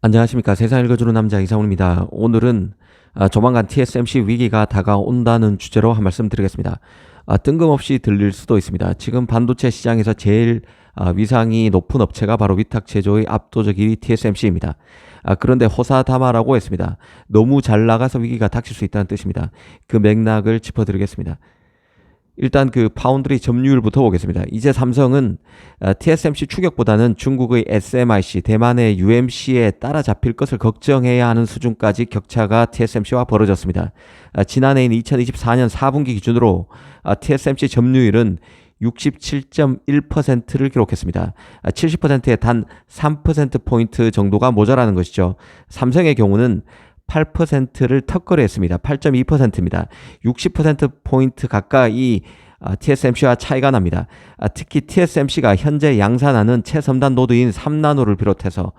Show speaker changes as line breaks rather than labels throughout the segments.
안녕하십니까. 세상 읽어주는 남자 이상훈입니다. 오늘은 조만간 TSMC 위기가 다가온다는 주제로 한 말씀 드리겠습니다. 뜬금없이 들릴 수도 있습니다. 지금 반도체 시장에서 제일 위상이 높은 업체가 바로 위탁 제조의 압도적 1위 TSMC입니다. 그런데 호사다마라고 했습니다. 너무 잘 나가서 위기가 닥칠 수 있다는 뜻입니다. 그 맥락을 짚어드리겠습니다. 일단 그 파운드리 점유율부터 보겠습니다. 이제 삼성은 TSMC 추격보다는 중국의 SMIC, 대만의 UMC에 따라잡힐 것을 걱정해야 하는 수준까지 격차가 TSMC와 벌어졌습니다. 지난해인 2024년 4분기 기준으로 TSMC 점유율은 67.1%를 기록했습니다. 70%에 단 3%포인트 정도가 모자라는 것이죠. 삼성의 경우는 8%를 턱걸이했습니다. 8.2%입니다. 60%포인트 가까이 TSMC와 차이가 납니다. 특히 TSMC가 현재 양산하는 최첨단 노드인 3나노를 비롯해서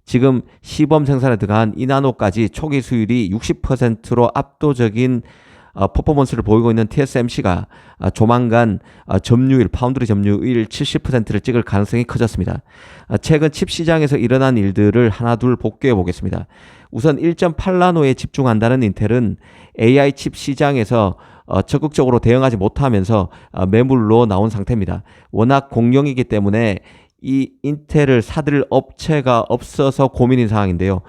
지금 시범 생산에 들어간 2나노까지 초기 수율이 60%로 압도적인 퍼포먼스를 보이고 있는 TSMC가 조만간 점유율, 파운드리 점유율 70%를 찍을 가능성이 커졌습니다. 최근 칩 시장에서 일어난 일들을 하나둘 복귀해 보겠습니다. 우선 1.8나노에 집중한다는 인텔은 AI 칩 시장에서 적극적으로 대응하지 못하면서 매물로 나온 상태입니다. 워낙 공룡이기 때문에 이 인텔을 사들 업체가 없어서 고민인 상황인데요.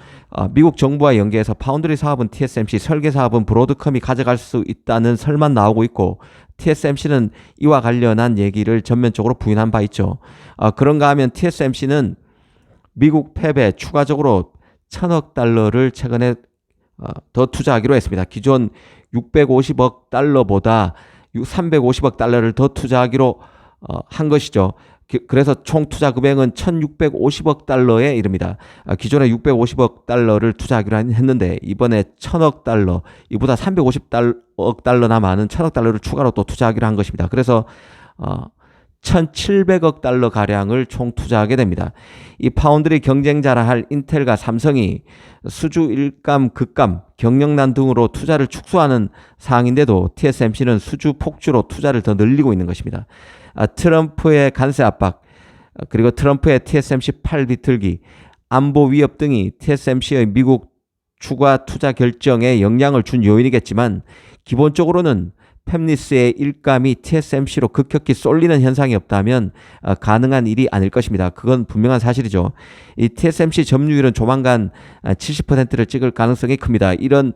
미국 정부와 연계해서 파운드리 사업은 TSMC, 설계 사업은 브로드컴이 가져갈 수 있다는 설만 나오고 있고 TSMC는 이와 관련한 얘기를 전면적으로 부인한 바 있죠. 그런가 하면 TSMC는 미국 팹에 추가적으로 1,000억 달러를 최근에 더 투자하기로 했습니다. 기존 650억 달러보다 350억 달러를 더 투자하기로 한 것이죠. 그래서 총 투자 금액은 1,650억 달러에 이릅니다. 기존에 650억 달러를 투자하기로 했는데 이번에 1,000억 달러, 이보다 350억 달러나 많은 1,000억 달러를 추가로 또 투자하기로 한 것입니다. 그래서 1,700억 달러 가량을 총 투자하게 됩니다. 이 파운드리 경쟁자라 할 인텔과 삼성이 수주 일감, 극감, 경영난 등으로 투자를 축소하는 상황인데도 TSMC는 수주 폭주로 투자를 더 늘리고 있는 것입니다. 트럼프의 관세 압박, 그리고 트럼프의 TSMC 팔 비틀기, 안보 위협 등이 TSMC의 미국 추가 투자 결정에 영향을 준 요인이겠지만 기본적으로는 팹리스의 일감이 TSMC로 급격히 쏠리는 현상이 없다면 가능한 일이 아닐 것입니다. 그건 분명한 사실이죠. 이 TSMC 점유율은 조만간 70%를 찍을 가능성이 큽니다. 이런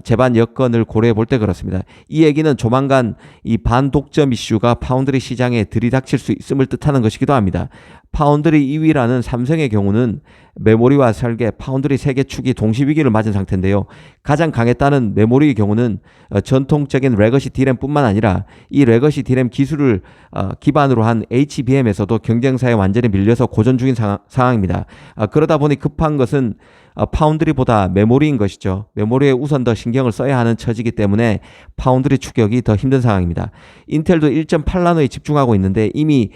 제반 여건을 고려해 볼 때 그렇습니다. 이 얘기는 조만간 이 반독점 이슈가 파운드리 시장에 들이닥칠 수 있음을 뜻하는 것이기도 합니다. 파운드리 2위라는 삼성의 경우는 메모리와 설계, 파운드리 세계 축이 동시 위기를 맞은 상태인데요. 가장 강했다는 메모리의 경우는 전통적인 레거시 D램뿐만 아니라 이 레거시 D램 기술을 기반으로 한 HBM에서도 경쟁사에 완전히 밀려서 고전 중인 상황입니다. 그러다 보니 급한 것은 파운드리보다 메모리인 것이죠. 메모리에 우선 더 신경을 써야 하는 처지이기 때문에 파운드리 추격이 더 힘든 상황입니다. 인텔도 1.8나노에 집중하고 있는데 이미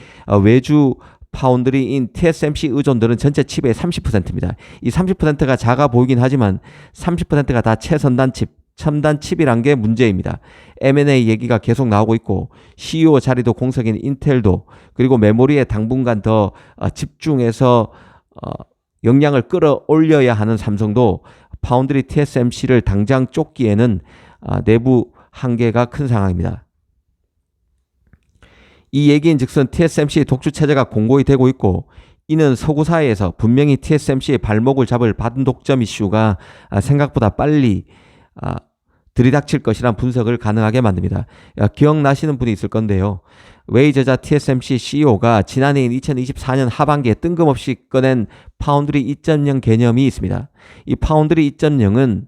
외주 파운드리인 TSMC 의존들은 전체 칩의 30%입니다. 이 30%가 작아 보이긴 하지만 30%가 다 최선단 칩, 첨단 칩이란 게 문제입니다. M&A 얘기가 계속 나오고 있고 CEO 자리도 공석인 인텔도, 그리고 메모리에 당분간 더 집중해서 역량을 끌어올려야 하는 삼성도 파운드리 TSMC를 당장 쫓기에는 내부 한계가 큰 상황입니다. 이 얘기인 즉슨 TSMC의 독주 체제가 공고히 되고 있고 이는 서구 사회에서 분명히 TSMC의 발목을 잡을 반독점 이슈가 생각보다 빨리 들이닥칠 것이란 분석을 가능하게 만듭니다. 기억나시는 분이 있을 건데요. 웨이 저자 TSMC CEO가 지난해인 2024년 하반기에 뜬금없이 꺼낸 파운드리 2.0 개념이 있습니다. 이 파운드리 2.0은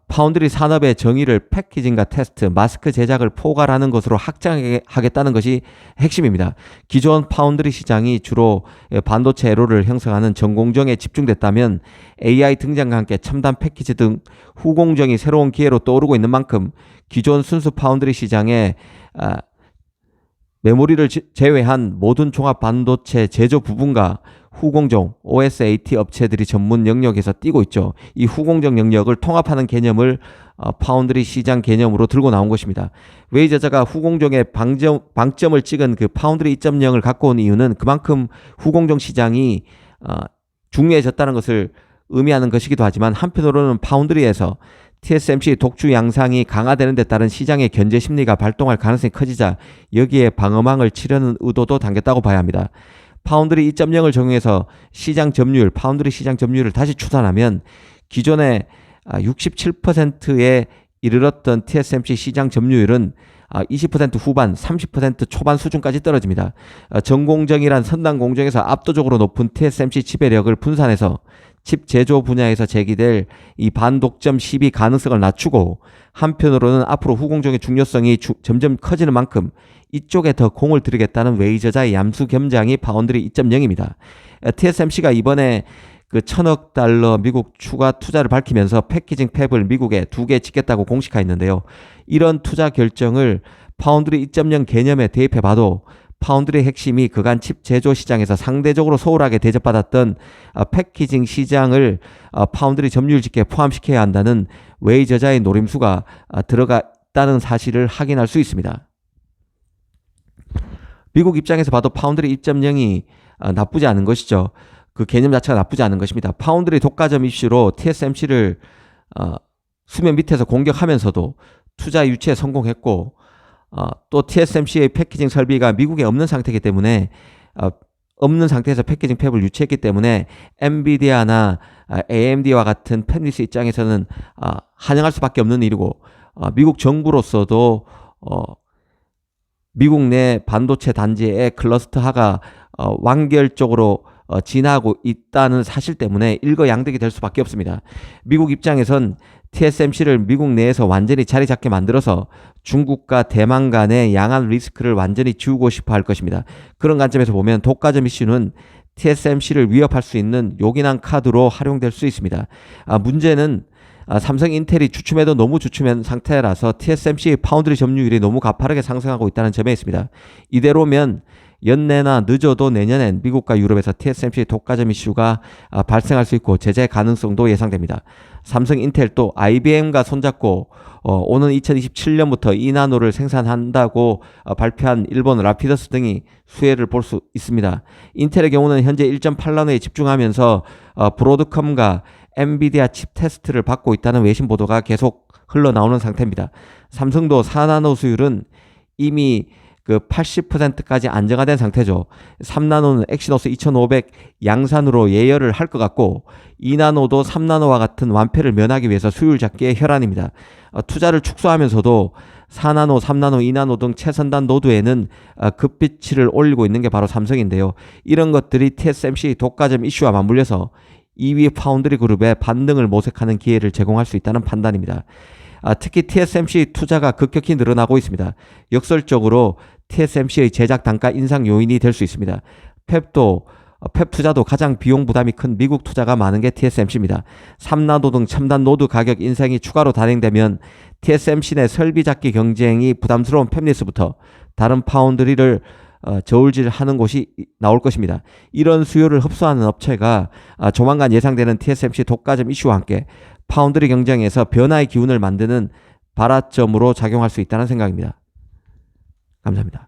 파운드리 산업의 정의를 패키징과 테스트, 마스크 제작을 포괄하는 것으로 확장하겠다는 것이 핵심입니다. 기존 파운드리 시장이 주로 반도체 애로를 형성하는 전공정에 집중됐다면 AI 등장과 함께 첨단 패키지 등 후공정이 새로운 기회로 떠오르고 있는 만큼 기존 순수 파운드리 시장에 메모리를 제외한 모든 종합 반도체 제조 부분과 후공정, OSAT 업체들이 전문 영역에서 뛰고 있죠. 이 후공정 영역을 통합하는 개념을 파운드리 시장 개념으로 들고 나온 것입니다. 웨이 저자가 후공정의 방점을 찍은 그 파운드리 2.0을 갖고 온 이유는 그만큼 후공정 시장이 중요해졌다는 것을 의미하는 것이기도 하지만 한편으로는 파운드리에서 TSMC 독주 양상이 강화되는 데 따른 시장의 견제 심리가 발동할 가능성이 커지자 여기에 방어망을 치려는 의도도 담겼다고 봐야 합니다. 파운드리 2.0을 적용해서 파운드리 시장 점유율을 다시 추산하면 기존의 67%에 이르렀던 TSMC 시장 점유율은 20% 후반, 30% 초반 수준까지 떨어집니다. 전공정이란 선단 공정에서 압도적으로 높은 TSMC 지배력을 분산해서 칩 제조 분야에서 제기될 이 반독점 시비 가능성을 낮추고 한편으로는 앞으로 후공정의 중요성이 점점 커지는 만큼 이쪽에 더 공을 들이겠다는 웨이저자의 얌수 겸장이 파운드리 2.0입니다. TSMC가 이번에 그 1,000억 달러 미국 추가 투자를 밝히면서 패키징 팹을 미국에 2개 짓겠다고 공식화했는데요. 이런 투자 결정을 파운드리 2.0 개념에 대입해 봐도 파운드리의 핵심이 그간 칩 제조 시장에서 상대적으로 소홀하게 대접받았던 패키징 시장을 파운드리 점유율 집계에 포함시켜야 한다는 웨이 저자의 노림수가 들어갔다는 사실을 확인할 수 있습니다. 미국 입장에서 봐도 파운드리 2.0이 나쁘지 않은 것이죠. 그 개념 자체가 나쁘지 않은 것입니다. 파운드리 독과점 이슈로 TSMC를 수면 밑에서 공격하면서도 투자 유치에 성공했고 또 TSMC의 패키징 설비가 미국에 없는 상태이기 때문에 없는 상태에서 패키징 팹을 유치했기 때문에 엔비디아나 AMD와 같은 팹리스 입장에서는 환영할 수밖에 없는 일이고 미국 정부로서도 미국 내 반도체 단지의 클러스터화가 완결적으로 진화하고 있다는 사실 때문에 일거양득이 될 수밖에 없습니다. 미국 입장에선 TSMC를 미국 내에서 완전히 자리 잡게 만들어서 중국과 대만 간의 양안 리스크를 완전히 지우고 싶어 할 것입니다. 그런 관점에서 보면 독과점 이슈는 TSMC를 위협할 수 있는 요긴한 카드로 활용될 수 있습니다. 문제는 삼성 인텔이 주춤해도 너무 주춤한 상태라서 TSMC 파운드리 점유율이 너무 가파르게 상승하고 있다는 점에 있습니다. 이대로면 연내나 늦어도 내년엔 미국과 유럽에서 TSMC 독과점 이슈가 발생할 수 있고 제재 가능성도 예상됩니다. 삼성 인텔 또 IBM과 손잡고 오는 2027년부터 2나노를 생산한다고 발표한 일본 라피더스 등이 수혜를 볼 수 있습니다. 인텔의 경우는 현재 1.8나노에 집중하면서 브로드컴과 엔비디아 칩 테스트를 받고 있다는 외신 보도가 계속 흘러나오는 상태입니다. 삼성도 4나노 수율은 이미 그 80%까지 안정화된 상태죠. 3나노는 엑시노스 2500 양산으로 예열을 할 것 같고 2나노도 3나노와 같은 완패를 면하기 위해서 수율 잡기의 혈안입니다. 투자를 축소하면서도 4나노, 3나노, 2나노 등 최선단 노드에는 급비치를 올리고 있는 게 바로 삼성인데요. 이런 것들이 TSMC 독과점 이슈와 맞물려서 2위 파운드리 그룹의 반등을 모색하는 기회를 제공할 수 있다는 판단입니다. 특히 TSMC 투자가 급격히 늘어나고 있습니다. 역설적으로 TSMC의 제작 단가 인상 요인이 될 수 있습니다. 팹 투자도 가장 비용 부담이 큰 미국 투자가 많은 게 TSMC입니다. 3나노 등 첨단 노드 가격 인상이 추가로 단행되면 TSMC 내 설비 잡기 경쟁이 부담스러운 팹리스부터 다른 파운드리를 저울질하는 곳이 나올 것입니다. 이런 수요를 흡수하는 업체가 조만간 예상되는 TSMC 독과점 이슈와 함께 파운드리 경쟁에서 변화의 기운을 만드는 발화점으로 작용할 수 있다는 생각입니다. 감사합니다.